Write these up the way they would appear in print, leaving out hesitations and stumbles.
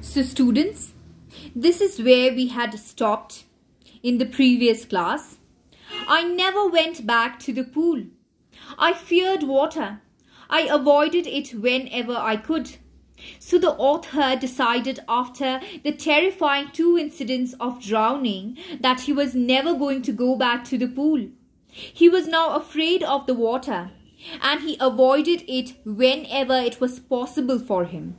So students, this is where we had stopped in the previous class. I never went back to the pool. I feared water. I avoided it whenever I could. So the author decided after the terrifying 2 incidents of drowning that he was never going to go back to the pool. He was now afraid of the water and he avoided it whenever it was possible for him.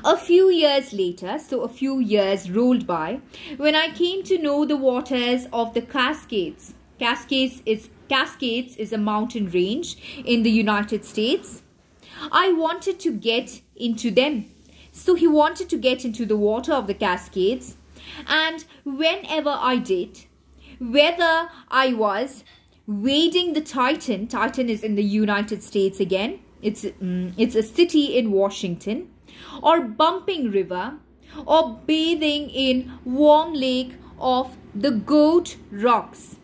A few years later, so a few years rolled by, when I came to know the waters of the Cascades. Cascades is a mountain range in the United States. I wanted to get into them. So he wanted to get into the water of the Cascades. And whenever I did, whether I was wading the Titan is in the United States again. It's a city in Washington. Or bumping river, or bathing in warm lake of the Goat Rocks.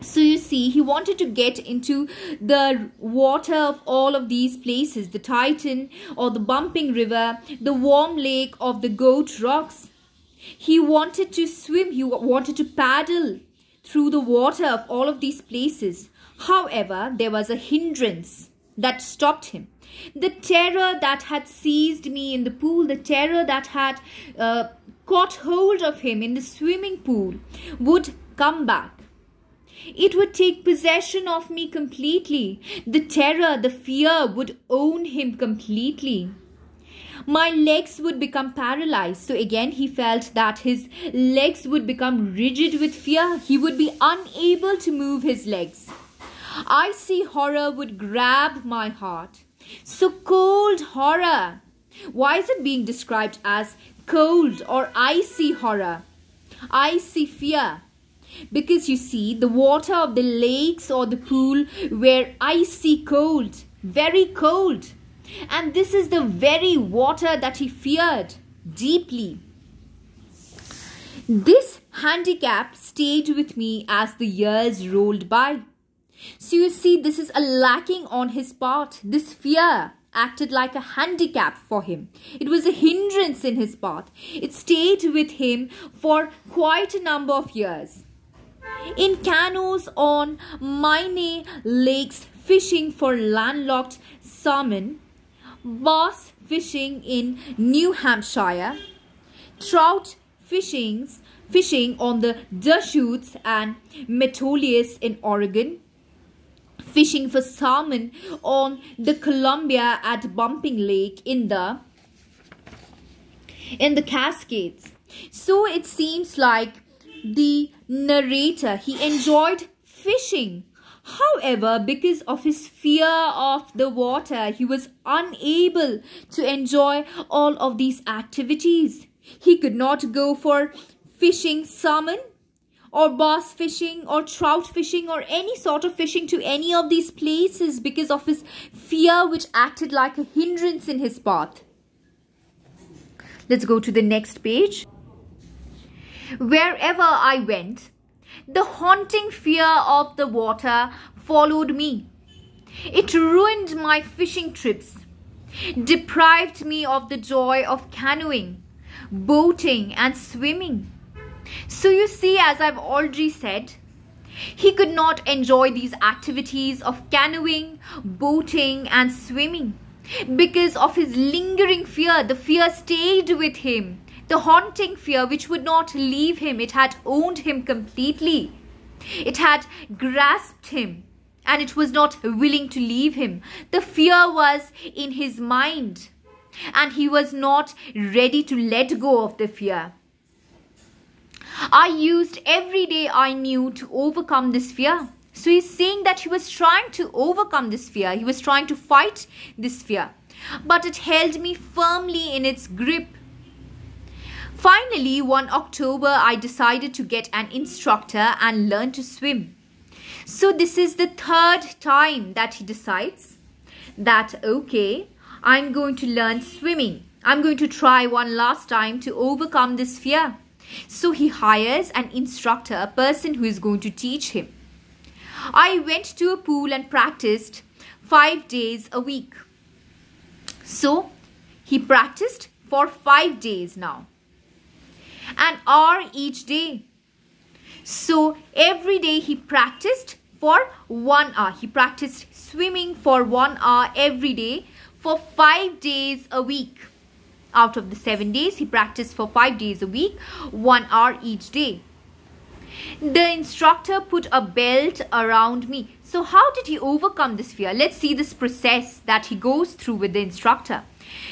So you see, he wanted to get into the water of all of these places, the Titan or the bumping river, the warm lake of the Goat Rocks. He wanted to swim, he wanted to paddle through the water of all of these places. However, there was a hindrance that stopped him. The terror that had seized me in the pool, the terror that had caught hold of him in the swimming pool would come back. It would take possession of me completely. The terror, the fear would own him completely. My legs would become paralyzed. So again, he felt that his legs would become rigid with fear. He would be unable to move his legs. Icy horror would grab my heart. So cold horror. Why is it being described as cold or icy horror? Icy fear. Because you see, the water of the lakes or the pool were icy cold. Very cold. And this is the very water that he feared deeply. This handicap stayed with me as the years rolled by. So you see, this is a lacking on his part. This fear acted like a handicap for him. It was a hindrance in his path. It stayed with him for quite a number of years. In canoes on Maine lakes fishing for landlocked salmon, bass fishing in New Hampshire, trout fishing on the Deschutes and Metolius in Oregon, fishing for salmon on the Columbia at Bumping Lake in the Cascades. So it seems like the narrator, he enjoyed fishing. However, because of his fear of the water, he was unable to enjoy all of these activities. He could not go for fishing salmon or bass fishing or trout fishing or any sort of fishing to any of these places because of his fear, which acted like a hindrance in his path. Let's go to the next page. Wherever I went, the haunting fear of the water followed me. It ruined my fishing trips, deprived me of the joy of canoeing, boating and swimming. So you see, as I've already said, he could not enjoy these activities of canoeing, boating and swimming because of his lingering fear. The fear stayed with him. The haunting fear which would not leave him. It had owned him completely. It had grasped him and it was not willing to leave him. The fear was in his mind and he was not ready to let go of the fear. I used every day I knew to overcome this fear. So he's saying that he was trying to overcome this fear. He was trying to fight this fear. But it held me firmly in its grip. Finally, one October, I decided to get an instructor and learn to swim. So this is the third time that he decides that, okay, I'm going to learn swimming. I'm going to try one last time to overcome this fear. So he hires an instructor, a person who is going to teach him. I went to a pool and practiced 5 days a week. So he practiced for 5 days now. An hour each day. So every day he practiced for 1 hour. He practiced swimming for 1 hour every day for 5 days a week. Out of the 7 days, he practiced for 5 days a week, 1 hour each day. The instructor put a belt around me. So how did he overcome this fear? Let's see this process that he goes through with the instructor.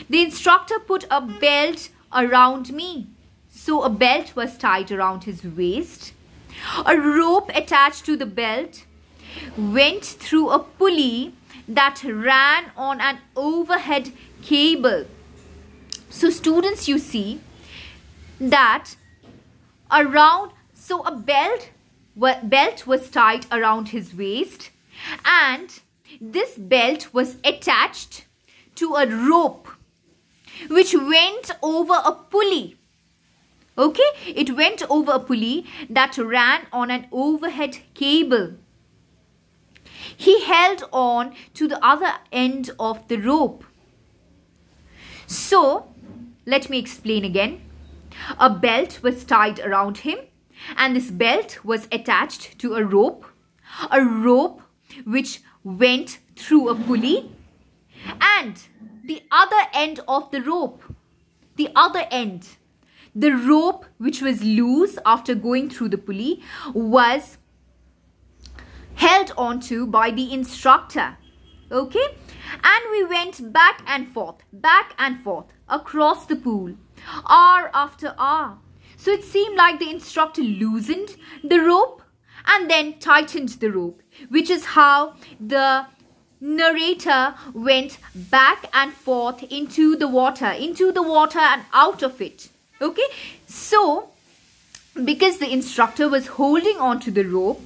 The instructor put a belt around me. So a belt was tied around his waist. A rope attached to the belt went through a pulley that ran on an overhead cable. So students, you see that a belt was tied around his waist, and this belt was attached to a rope which went over a pulley. Okay, it went over a pulley that ran on an overhead cable. He held on to the other end of the rope. So, let me explain again. A belt was tied around him, and this belt was attached to a rope which went through a pulley, and the other end of the rope, the rope which was loose after going through the pulley, was held onto by the instructor. Okay, and we went back and forth across the pool, hour after hour. So it seemed like the instructor loosened the rope and then tightened the rope, which is how the narrator went back and forth into the water and out of it. Okay, so because the instructor was holding on to the rope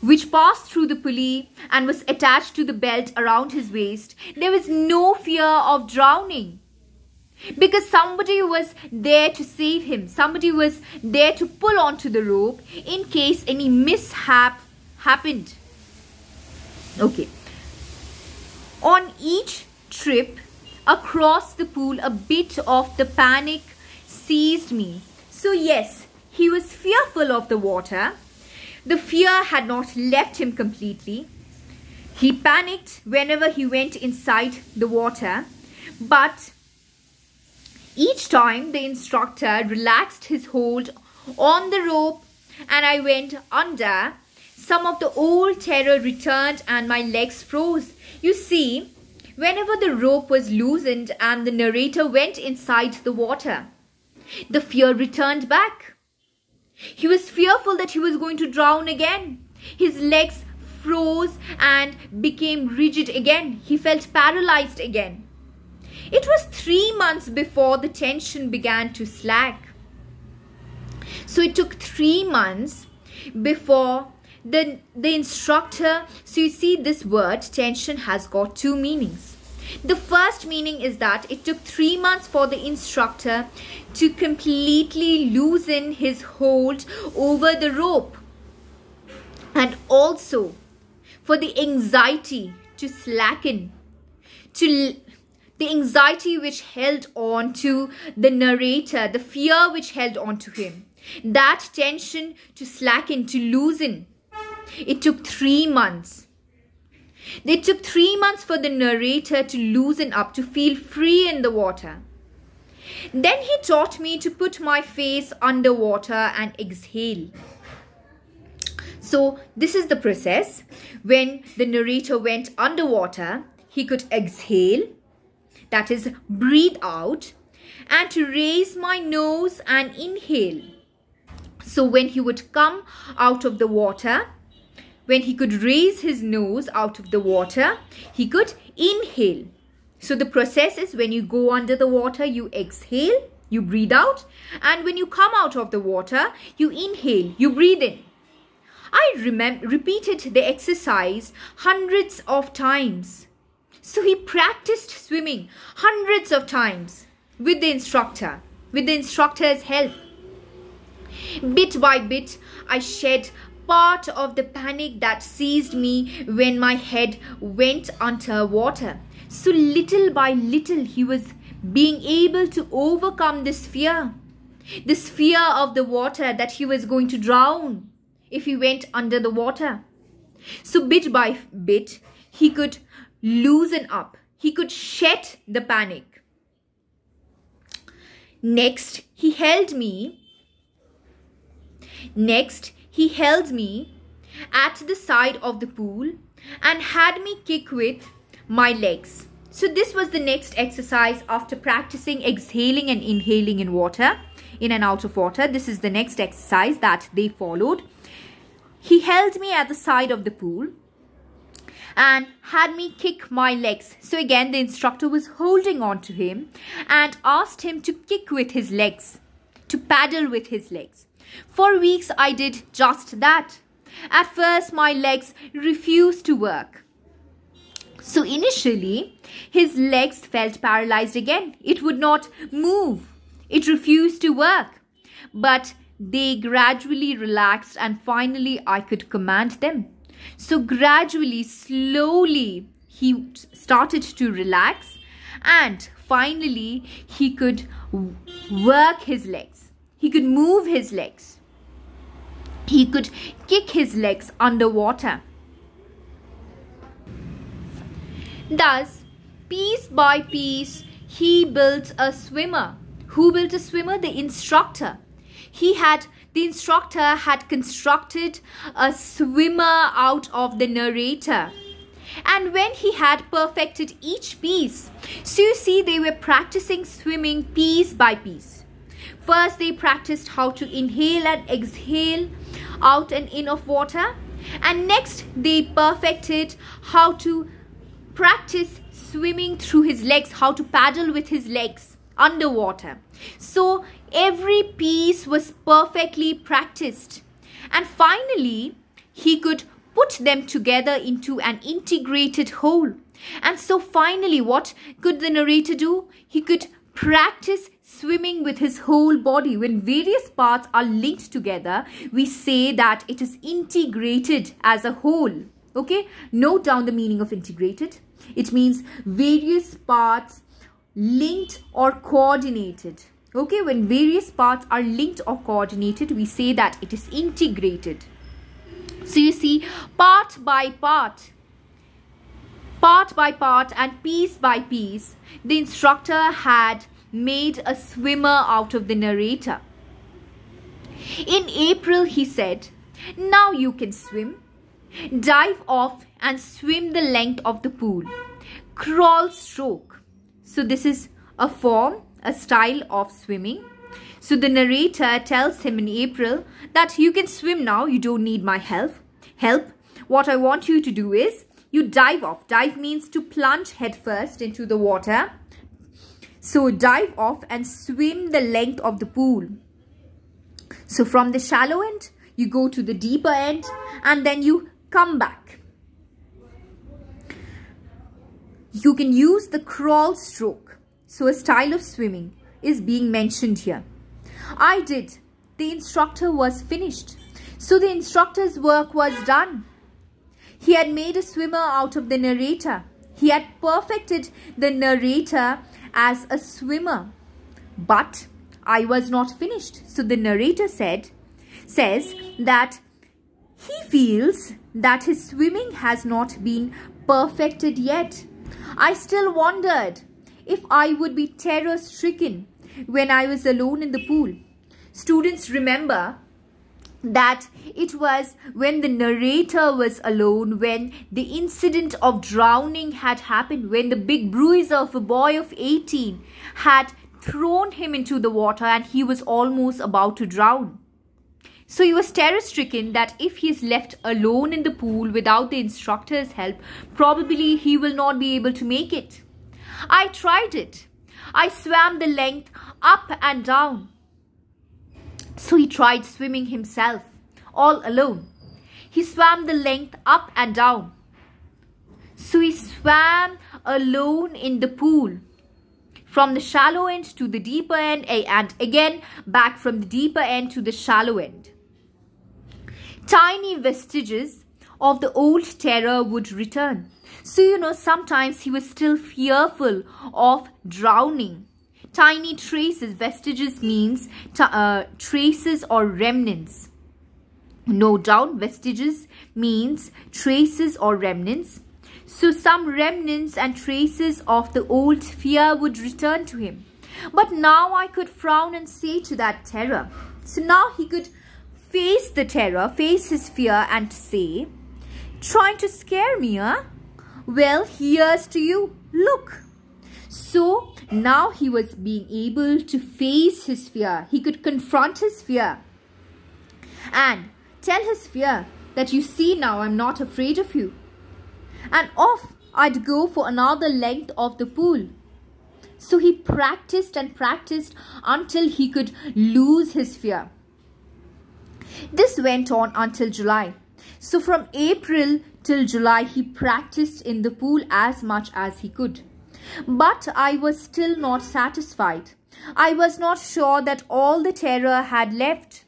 which passed through the pulley and was attached to the belt around his waist, there was no fear of drowning, because somebody was there to save him. Somebody was there to pull onto the rope in case any mishap happened. Okay. On each trip across the pool, a bit of the panic seized me. So yes, he was fearful of the water. The fear had not left him completely. He panicked whenever he went inside the water, but each time the instructor relaxed his hold on the rope and I went under, some of the old terror returned and my legs froze. You see, whenever the rope was loosened and the narrator went inside the water, the fear returned back. He was fearful that he was going to drown again. His legs froze and became rigid again. He felt paralyzed again. It was 3 months before the tension began to slack. So it took 3 months before the instructor. So you see, this word tension has got 2 meanings. The first meaning is that it took 3 months for the instructor to completely loosen his hold over the rope, and also for the anxiety to slacken, the anxiety which held on to the narrator, the fear which held on to him, that tension to slacken, to loosen. It took 3 months. It took 3 months for the narrator to loosen up, to feel free in the water. Then he taught me to put my face underwater and exhale. So this is the process. When the narrator went underwater, he could exhale, that is, breathe out, and to raise my nose and inhale. So when he would come out of the water, when he could raise his nose out of the water, he could inhale. So the process is, when you go under the water, you exhale, you breathe out, and when you come out of the water, you inhale, you breathe in. I repeated the exercise hundreds of times. So he practiced swimming hundreds of times with the instructor's help. Bit by bit, I shed part of the panic that seized me when my head went underwater. So little by little, he was being able to overcome this fear of the water, that he was going to drown if he went under the water. So bit by bit, he could loosen up. He could shed the panic. Next, he held me at the side of the pool and had me kick with my legs. So this was the next exercise after practicing exhaling and inhaling in water, in and out of water. This is the next exercise that they followed. He held me at the side of the pool and had me kick my legs. So again, the instructor was holding on to him and asked him to kick with his legs, to paddle with his legs. For weeks, I did just that. At first, my legs refused to work. So initially, his legs felt paralyzed again. It would not move. It refused to work. But they gradually relaxed and finally I could command them. So gradually, slowly, he started to relax and finally he could work his legs. He could move his legs. He could kick his legs underwater. Thus, piece by piece, he built a swimmer. Who built a swimmer? The instructor. The instructor had constructed a swimmer out of the narrator. And when he had perfected each piece, so you see, they were practicing swimming piece by piece. First, they practiced how to inhale and exhale out and in of water. And next, they perfected how to practice swimming through his legs, how to paddle with his legs underwater. So every piece was perfectly practiced. And finally, he could put them together into an integrated whole. And so finally, what could the narrator do? He could practice swimming with his whole body. When various parts are linked together, we say that it is integrated as a whole. Okay, note down the meaning of integrated. It means various parts linked or coordinated. Okay, when various parts are linked or coordinated, we say that it is integrated. So you see, part by part and piece by piece, the instructor had made a swimmer out of the narrator. In April, he said, "Now you can swim. Dive off and swim the length of the pool. Crawl stroke." So this is a form, a style of swimming. So the narrator tells him in April that you can swim now, you don't need my help. What I want you to do is you dive off. Dive means to plunge headfirst into the water. So dive off and swim the length of the pool. So from the shallow end, you go to the deeper end and then you come back. You can use the crawl stroke. So a style of swimming is being mentioned here. I did. The instructor was finished. So the instructor's work was done. He had made a swimmer out of the narrator. He had perfected the narrator as a swimmer. But I was not finished. So the narrator says that he feels that his swimming has not been perfected yet. I still wondered if I would be terror-stricken when I was alone in the pool. Students, remember that it was when the narrator was alone, when the incident of drowning had happened, when the big bruiser of a boy of 18 had thrown him into the water and he was almost about to drown. So he was terror-stricken that if he is left alone in the pool without the instructor's help, probably he will not be able to make it. I tried it. I swam the length up and down. So he tried swimming himself, all alone. He swam the length up and down. So he swam alone in the pool, from the shallow end to the deeper end, and again back from the deeper end to the shallow end. Tiny vestiges of the old terror would return. So, sometimes he was still fearful of drowning. Tiny traces, vestiges means traces or remnants. Note down, vestiges means traces or remnants. So some remnants and traces of the old fear would return to him. But now I could frown and say to that terror. So now he could face the terror, face his fear and say, trying to scare me, huh? Well, here's to you. Look. So now he was being able to face his fear. He could confront his fear and tell his fear that, you see, now I'm not afraid of you. And off I'd go for another length of the pool. So he practiced and practiced until he could lose his fear. This went on until July. So from April till July, he practiced in the pool as much as he could. But I was still not satisfied. I was not sure that all the terror had left.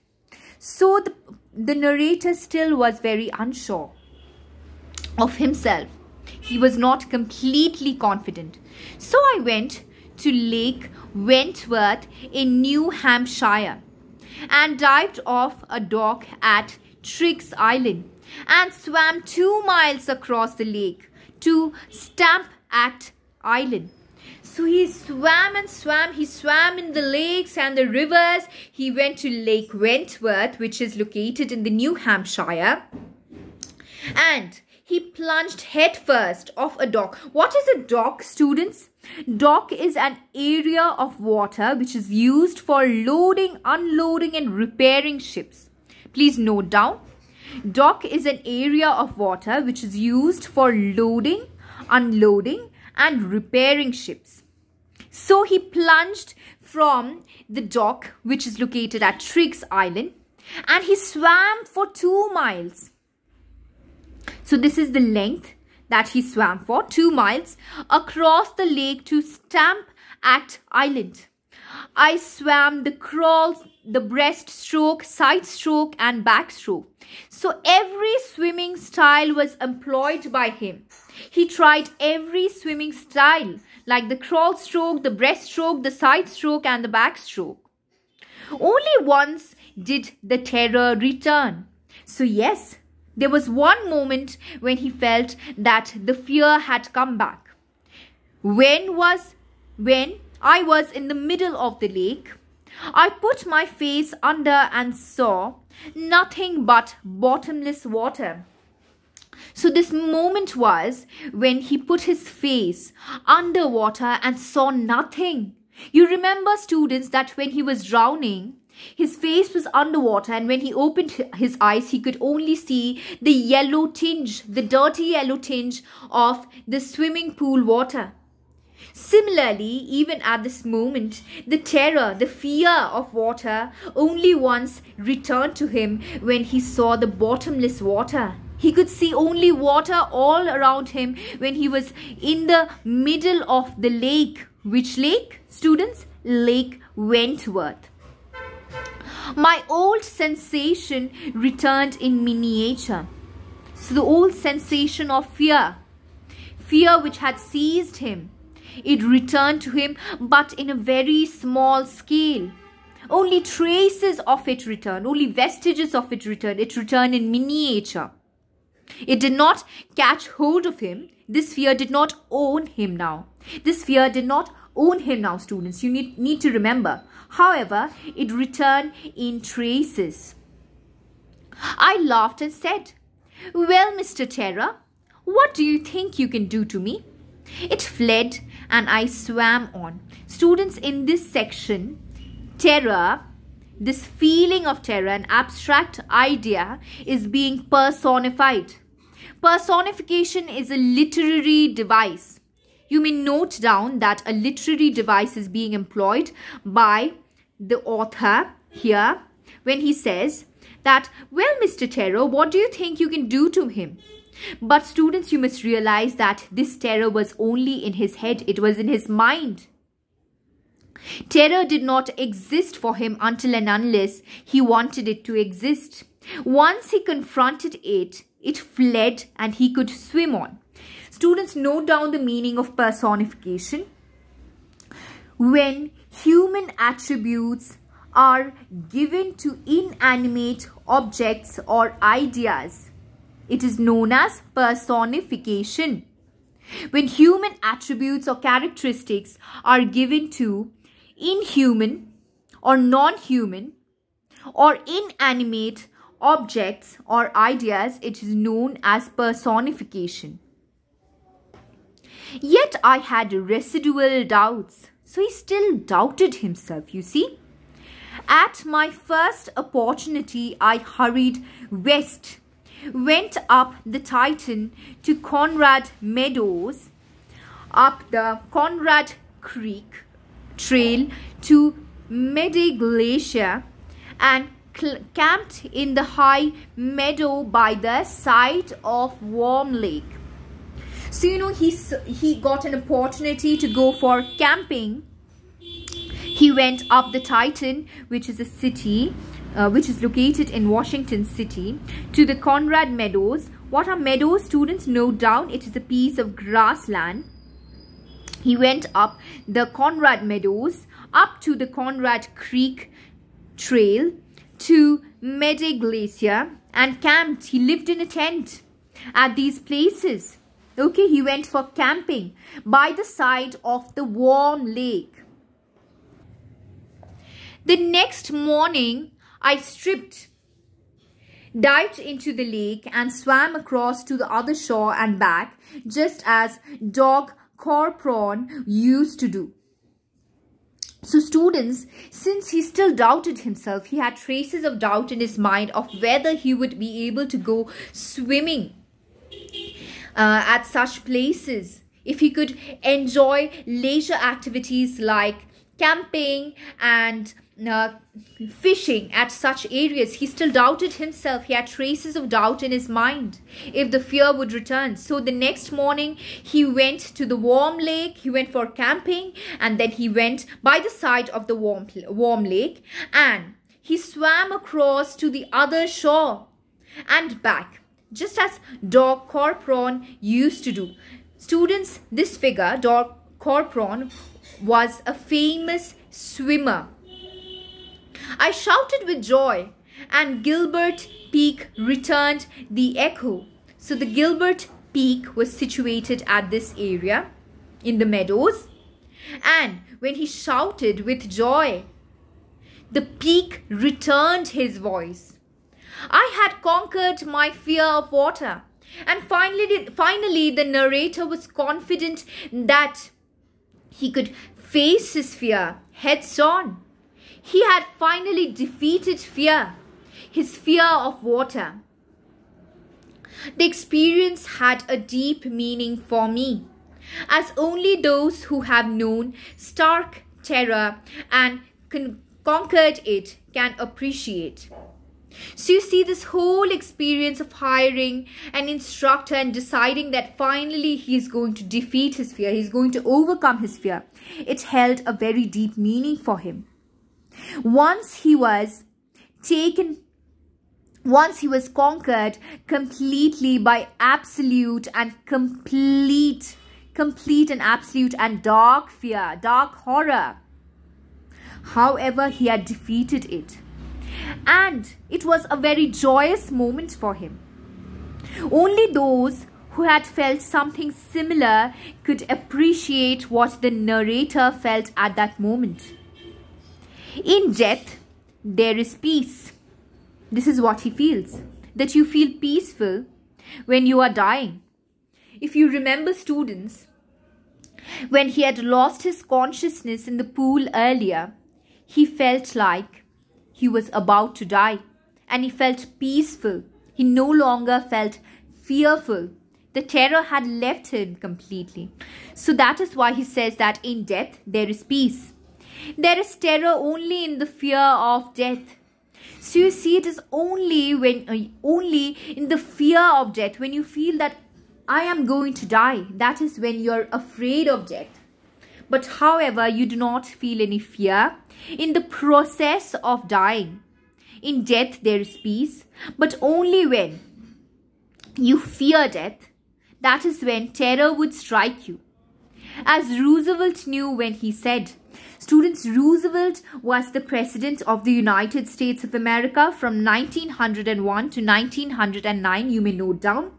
So the narrator still was very unsure of himself. He was not completely confident. So I went to Lake Wentworth in New Hampshire and dived off a dock at Triggs Island and swam 2 miles across the lake to Stampacke Island. So he swam and swam. He swam in the lakes and the rivers. He went to Lake Wentworth, which is located in the New Hampshire, and he plunged headfirst off a dock. What is a dock, students? Dock is an area of water which is used for loading, unloading and repairing ships. Please note down. Dock is an area of water which is used for loading, unloading and repairing ships. So he plunged from the dock, which is located at Triggs Island, and he swam for 2 miles. So this is the length that he swam for, 2 miles, across the lake to Stampacke Island. I swam the crawl, the breaststroke, side stroke and backstroke. So every swimming style was employed by him. He tried every swimming style, like the crawl stroke, the breaststroke, the side stroke and the backstroke. Only once did the terror return. So yes, there was one moment when he felt that the fear had come back. When I was in the middle of the lake, I put my face under and saw nothing but bottomless water. So this moment was when he put his face underwater and saw nothing. You remember, students, that when he was drowning, his face was underwater, and when he opened his eyes, he could only see the yellow tinge, the dirty yellow tinge of the swimming pool water. Similarly, even at this moment, the terror, the fear of water only once returned to him when he saw the bottomless water. He could see only water all around him when he was in the middle of the lake. Which lake, students? Lake Wentworth. My old sensation returned in miniature. So the old sensation of fear which had seized him, it returned to him, but in a very small scale. Only traces of it returned, only vestiges of it returned. It returned in miniature. It did not catch hold of him. This fear did not own him now. This fear did not own him now, students. You need to remember. However, it returned in traces. I laughed and said, "Well, Mr. Terror, what do you think you can do to me?" It fled and I swam on. Students, in this section, terror, this feeling of terror, an abstract idea, is being personified. Personification is a literary device. You may note down that a literary device is being employed by the author here when he says that, "Well, Mr. Terror, what do you think you can do to him?" But students, you must realize that this terror was only in his head. It was in his mind. Terror did not exist for him until and unless he wanted it to exist. Once he confronted it, it fled and he could swim on. Students, note down the meaning of personification. When human attributes are given to inanimate objects or ideas, it is known as personification. When human attributes or characteristics are given to inhuman or non-human or inanimate objects or ideas, it is known as personification. Yet I had residual doubts. So he still doubted himself, you see. At my first opportunity, I hurried west, went up the Titan to Conrad Meadows, up the Conrad Creek Trail to Mede Glacier, and camped in the high meadow by the side of Warm Lake. So, you know, he got an opportunity to go for camping. He went up the Titan, which is a city, which is located in Washington City, to the Conrad Meadows. What are meadows? Students, note down, it is a piece of grassland. He went up the Conrad Meadows, up to the Conrad Creek Trail, to Mede Glacier, and camped. He lived in a tent at these places. Okay, he went for camping by the side of the Warm Lake. The next morning, I stripped, dived into the lake and swam across to the other shore and back, just as Dog Corpron used to do. So students, since he still doubted himself, he had traces of doubt in his mind of whether he would be able to go swimming at such places, if he could enjoy leisure activities like camping and fishing at such areas. He still doubted himself. He had traces of doubt in his mind if the fear would return. So the next morning he went to the Warm Lake. He went for camping, and then he went by the side of the Warm Lake, and he swam across to the other shore and back, just as Dog Corpron used to do. Students, this figure, Dog Corpron, was a famous swimmer. I shouted with joy, and Gilbert Peak returned the echo. So the Gilbert Peak was situated at this area in the meadows, and when he shouted with joy, the peak returned his voice. I had conquered my fear of water, and finally the narrator was confident that he could face his fear heads on. He had finally defeated fear, his fear of water. The experience had a deep meaning for me, as only those who have known stark terror and conquered it can appreciate. So you see, this whole experience of hiring an instructor and deciding that finally he is going to defeat his fear, he's going to overcome his fear, it held a very deep meaning for him. Once he was conquered completely by absolute and complete and absolute and dark fear, dark horror. However, he had defeated it. And it was a very joyous moment for him. Only those who had felt something similar could appreciate what the narrator felt at that moment. In death, there is peace. This is what he feels, that you feel peaceful when you are dying. If you remember, students, when he had lost his consciousness in the pool earlier, he felt like he was about to die, and he felt peaceful. He no longer felt fearful. The terror had left him completely. So that is why he says that in death there is peace. There is terror only in the fear of death. So you see, it is only in the fear of death, when you feel that I am going to die, that is when you are afraid of death. But however, you do not feel any fear in the process of dying. In death there is peace, but only when you fear death, that is when terror would strike you. as Roosevelt knew when he said. Students, Roosevelt was the President of the United States of America from 1901 to 1909. You may note down.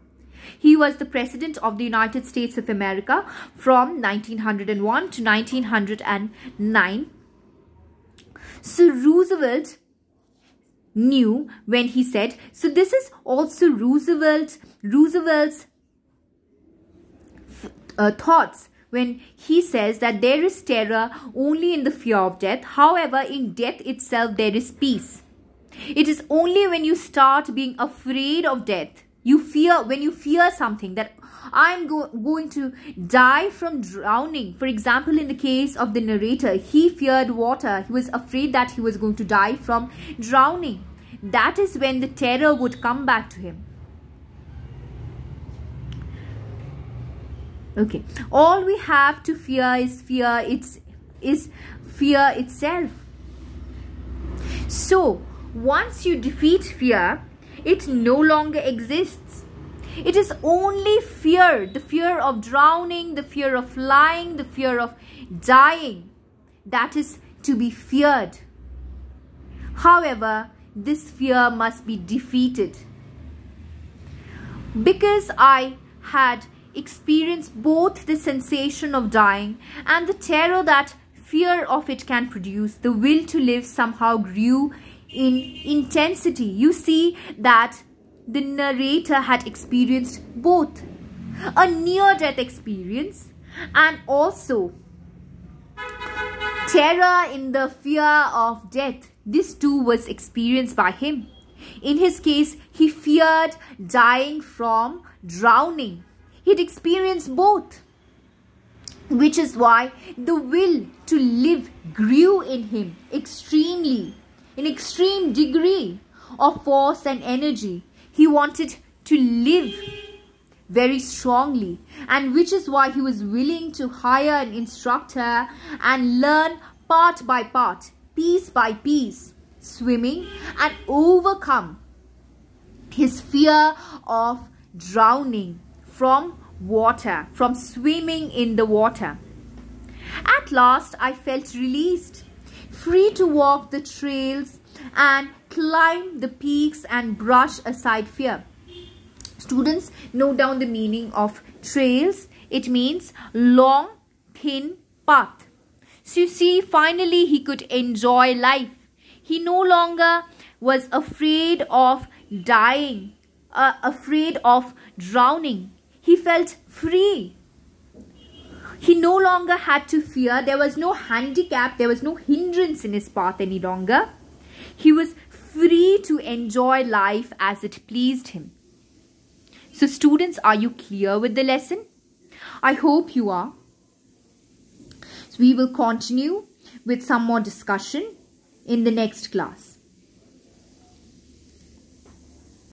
He was the President of the United States of America from 1901 to 1909. So Roosevelt knew when he said, so this is also Roosevelt's thoughts when he says that there is terror only in the fear of death. However, in death itself there is peace. It is only when you start being afraid of death, when you fear something, that I'm going to die from drowning. For example, in the case of the narrator, he feared water. He was afraid that he was going to die from drowning. That is when the terror would come back to him. Okay, all we have to fear is fear itself. So once you defeat fear, it no longer exists. It is only fear, the fear of drowning, the fear of flying, the fear of dying, that is to be feared. However, this fear must be defeated. Because I had experienced both the sensation of dying and the terror that fear of it can produce, the will to live somehow grew in intensity. You see that the narrator had experienced both a near-death experience and also terror in the fear of death. This too was experienced by him. In his case, he feared dying from drowning. He'd experienced both, which is why the will to live grew in him extremely, in extreme degree of force and energy. He wanted to live very strongly, and which is why he was willing to hire an instructor and learn part by part, piece by piece, swimming, and overcome his fear of drowning from water, from swimming in the water. At last, I felt released, free to walk the trails and climb the peaks and brush aside fear. Students, note down the meaning of trails. It means long, thin path. So you see, finally he could enjoy life. He no longer was afraid of dying, afraid of drowning. He felt free. He no longer had to fear. There was no handicap. There was no hindrance in his path any longer. He was free to enjoy life as it pleased him. So students, are you clear with the lesson? I hope you are. So we will continue with some more discussion in the next class.